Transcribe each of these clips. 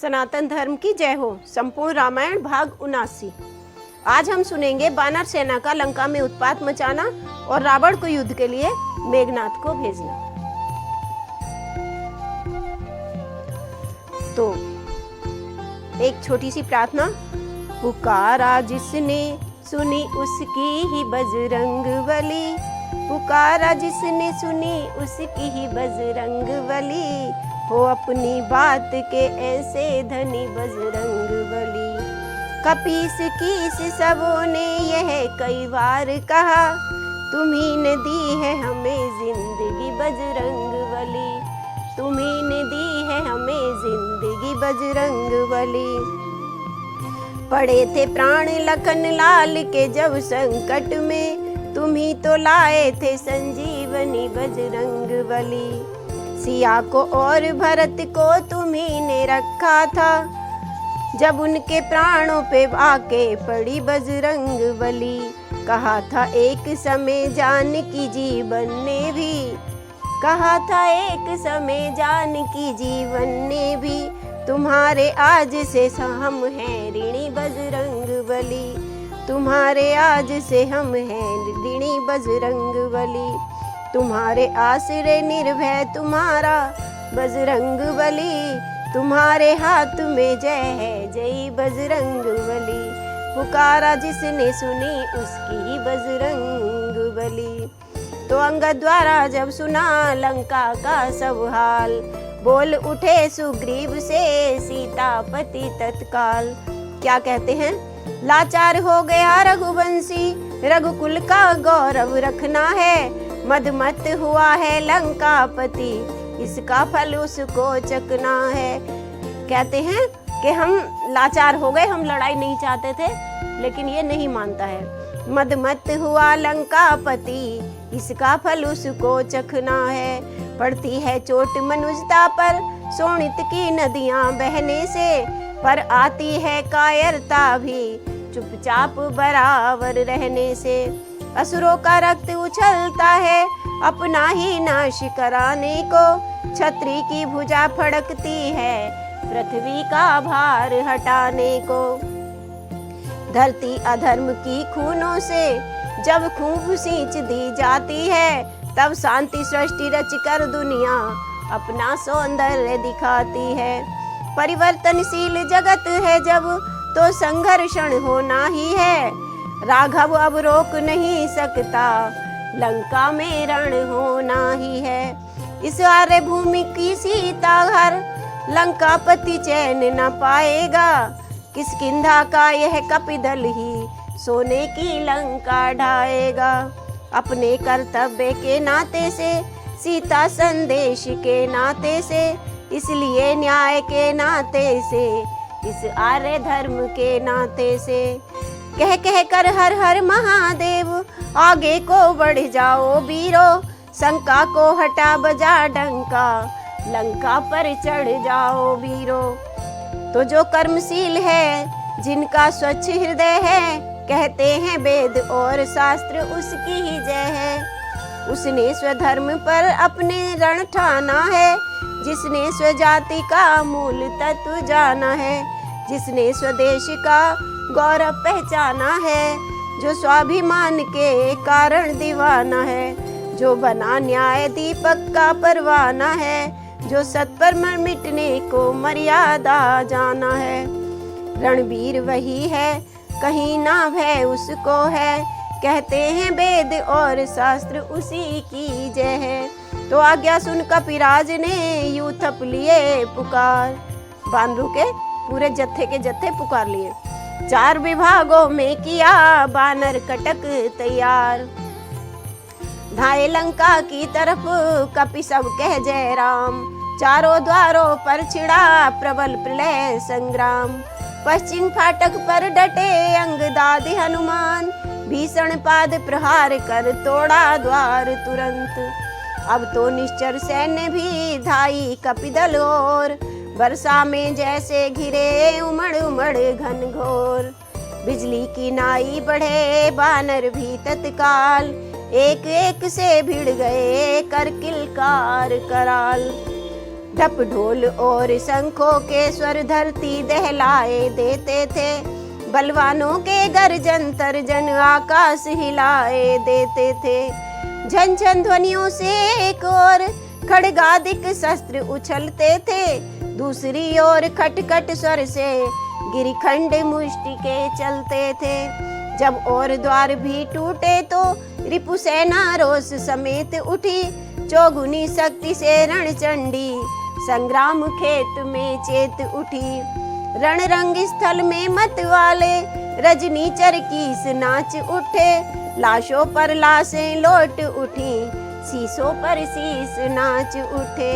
सनातन धर्म की जय हो। संपूर्ण रामायण भाग 79। आज हम सुनेंगे वानर सेना का लंका में उत्पात मचाना और रावण को युद्ध के लिए मेघनाथ को भेजना। तो एक छोटी सी प्रार्थना। पुकारा जिसने सुनी उसकी ही बजरंग बली, पुकारा जिसने सुनी उसकी ही बजरंग बली, हो अपनी बात के ऐसे धनी बजरंग बली। कपीस कीस सबों ने यह कई बार कहा, तुम्ही ने दी है हमें जिंदगी बजरंग बली, तुम्ही ने दी है हमें जिंदगी बजरंग बली। पड़े थे प्राण लखन लाल के जब संकट में, तुम्ही तो लाए थे संजीवनी बजरंग बली। सिया को और भरत को तुम्ही ने रखा था, जब उनके प्राणों पे आके पड़ी बजरंग बली। कहा था एक समय जानकी जीवन ने भी, कहा था एक समय जानकी जीवन ने भी, तुम्हारे आज से हम हैं ऋणी बजरंग बली, तुम्हारे आज से हम हैं ऋणी बजरंग बली। तुम्हारे आश्रय निर्भय तुम्हारा बजरंग बली, तुम्हारे हाथ में जय है जय बजरंग बली। पुकारा जिसने सुनी उसकी ही बजरंग बली। तो अंगद द्वारा जब सुना लंका का सब हाल, बोल उठे सुग्रीव से सीतापति तत्काल। क्या कहते हैं? लाचार हो गया रघुवंशी, रघुकुल का गौरव रखना है, मदमत हुआ है लंकापति, इसका फल उसको चखना है। कहते हैं कि हम लाचार हो गए, हम लड़ाई नहीं चाहते थे, लेकिन ये नहीं मानता है। मदमत हुआ लंकापति, इसका फल उसको चखना है। पड़ती है चोट मनुष्यता पर शोणित की नदियां बहने से, पर आती है कायरता भी चुपचाप बराबर रहने से। असुरों का रक्त उछलता है अपना ही नाश कराने को, छत्री की भुजा फड़कती है पृथ्वी का भार हटाने को। धरती अधर्म की खूनों से जब खूब सींच दी जाती है, तब शांति सृष्टि रच कर दुनिया अपना सौंदर्य दिखाती है। परिवर्तनशील जगत है जब तो संघर्षण होना ही है, राघव अब रोक नहीं सकता लंका में रण होना ही है। इस आर्य भूमि की सीता घर लंकापति चैन न पाएगा, किष्किंधा का यह कपिदल ही सोने की लंका ढाएगा। अपने कर्तव्य के नाते से, सीता संदेश के नाते से, इसलिए न्याय के नाते से, इस आर्य धर्म के नाते से, कह कह कर हर हर महादेव आगे को बढ़ जाओ वीरो, शंका को हटा बजा डंका, लंका पर चढ़ जाओ वीरो। तो जो कर्मशील है जिनका स्वच्छ हृदय है, कहते हैं वेद और शास्त्र उसकी ही जय है। उसने स्वधर्म पर अपने रण ठाना है, जिसने स्वजाति का मूल तत्व जाना है, जिसने स्वदेश का गौरव पहचाना है, जो स्वाभिमान के कारण दीवाना है, जो बना न्याय दीपक का परवाना है, जो सत्कर्म मिटने को मर्यादा जाना है। रणवीर वही है कहीं ना भय उसको है, कहते हैं वेद और शास्त्र उसी की जय है। तो आज्ञा सुन कपिराज ने यूं थप लिए पुकार, बानरों के पूरे जत्थे के जत्थे पुकार लिए। 4 विभागों में किया बानर कटक तैयार, धाये लंका की तरफ कपि सब कह जय राम। चारों द्वारों पर छिड़ा प्रबल प्रलय संग्राम, पश्चिम फाटक पर डटे अंगदादि हनुमान, भीषण पाद प्रहार कर तोड़ा द्वार तुरंत। अब तो निश्चर सैन्य भी धाई कपिदल और, वर्षा में जैसे घिरे उमड़ उमड़ घन घोर। बिजली की नाई बढ़े बानर भी तत्काल, एक एक से भिड़ गए कर किलकार कराल। ढप ढोल और शंखों के स्वर धरती दहलाए देते थे। बलवानों के गर्जन तर्जन आकाश हिलाए देते थे। झन झन ध्वनियों से एक और खड्गादिक शस्त्र उछलते थे, दूसरी ओर खटखट स्वर से गिरिखंड मुष्टि के चलते थे। जब और द्वार भी टूटे तो रिपुसेना रोष समेत उठी, चौगुनी शक्ति से रणचंडी संग्राम खेत में चेत उठी। रण रंग स्थल में मत वाले रजनीचर कीस नाच उठे, लाशों पर लाशें लौट उठी, शीशों पर शीश नाच उठे।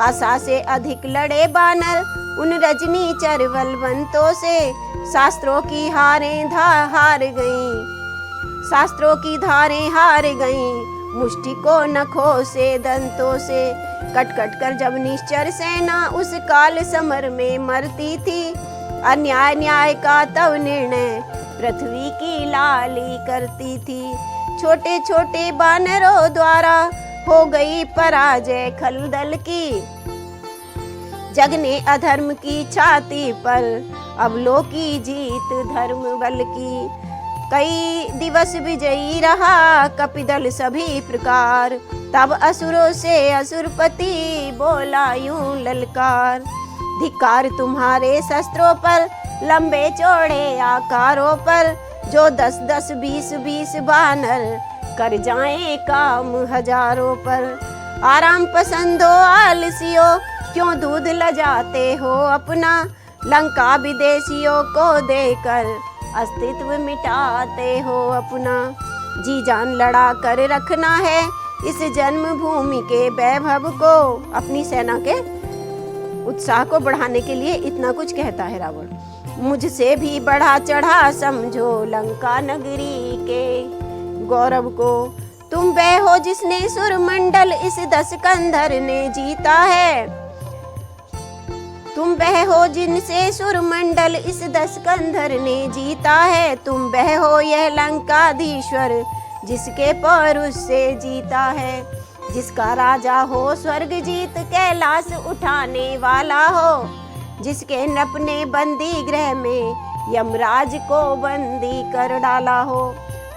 आशा से अधिक लड़े बानर उन रजनीचर बलवंतों से, शास्त्रों की हारें हार गईं, शास्त्रों की धारें हार गईं, मुष्टि को नखों से दंतों से। कट कट कर जब निश्चर सेना उस काल समर में मरती थी, अन्याय न्याय का तब निर्णय पृथ्वी की लाली करती थी। छोटे छोटे बानरों द्वारा हो गई पराजय खलदल की, जग ने अधर्म की छाती पर अब लो की जीत धर्म बल की। कई दिवस विजयी रहा कपिदल सभी प्रकार, तब असुरों से असुरपति बोला यूं ललकार। धिक्कार तुम्हारे शस्त्रों पर, लंबे चौड़े आकारों पर, जो 10-10 20-20 बानर कर जाएं काम हजारों पर। आराम पसंदो आलसियों, क्यों दूध लजाते हो अपना, लंका विदेशियों को देकर अस्तित्व मिटाते हो अपना। जी जान लड़ा कर रखना है इस जन्मभूमि के वैभव को, अपनी सेना के उत्साह को बढ़ाने के लिए इतना कुछ कहता है रावण। मुझसे भी बढ़ा चढ़ा समझो लंका नगरी के गौरव को, तुम वह हो जिसने सुरमंडल इस 10 कंधर ने जीता है। तुम वह हो जिनसे सुरमंडल इस 10 कंधर ने जीता है। तुम वह हो यह लंकाधीश्वर जिसके पौरुष से जीता है, जिसका राजा हो स्वर्ग जीत कैलाश उठाने वाला हो, जिसके नप ने बंदी गृह में यमराज को बंदी कर डाला हो।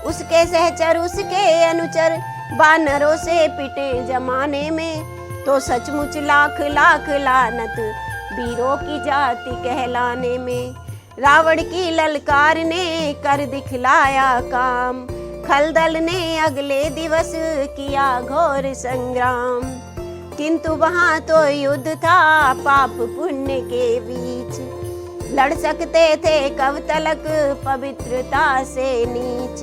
उसके सहचर उसके अनुचर बानरों से पिटे जमाने में, तो सचमुच लाख लाख लानत वीरों की जाति कहलाने में। रावण की ललकार ने कर दिखलाया काम, खलदल ने अगले दिवस किया घोर संग्राम। किंतु वहां तो युद्ध था पाप पुण्य के बीच, लड़ सकते थे कब तलक पवित्रता से नीच।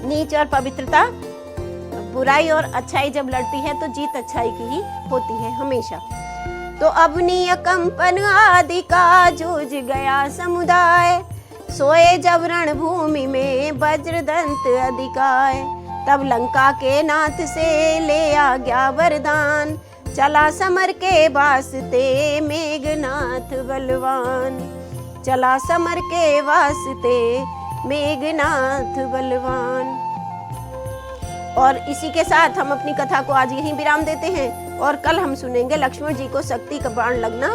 नीच और पवित्रता, बुराई और अच्छाई जब लड़ती है तो जीत अच्छाई की ही होती है हमेशा। तो अवनीय कंपन आदि का जूझ गया समुदाय, सोए जब रणभूमि में वज्रदंत अधिकाय। तब लंका के नाथ से ले आ गया वरदान, चला समर के वास्ते मेघनाथ बलवान, चला समर के वास्ते मेघनाथ बलवान। और इसी के साथ हम अपनी कथा को आज यहीं विराम देते हैं, और कल हम सुनेंगे लक्ष्मण जी को शक्ति का बाण लगना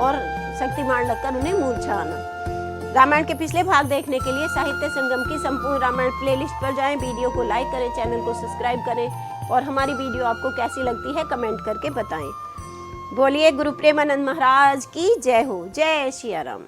और शक्ति बाण लगकर उन्हें मूर्छा आना। रामायण के पिछले भाग देखने के लिए साहित्य संगम की संपूर्ण रामायण प्लेलिस्ट पर जाएं, वीडियो को लाइक करें, चैनल को सब्सक्राइब करें, और हमारी वीडियो आपको कैसी लगती है कमेंट करके बताएं। बोलिए गुरु प्रेमानंद महाराज की जय हो। जय श्री राम।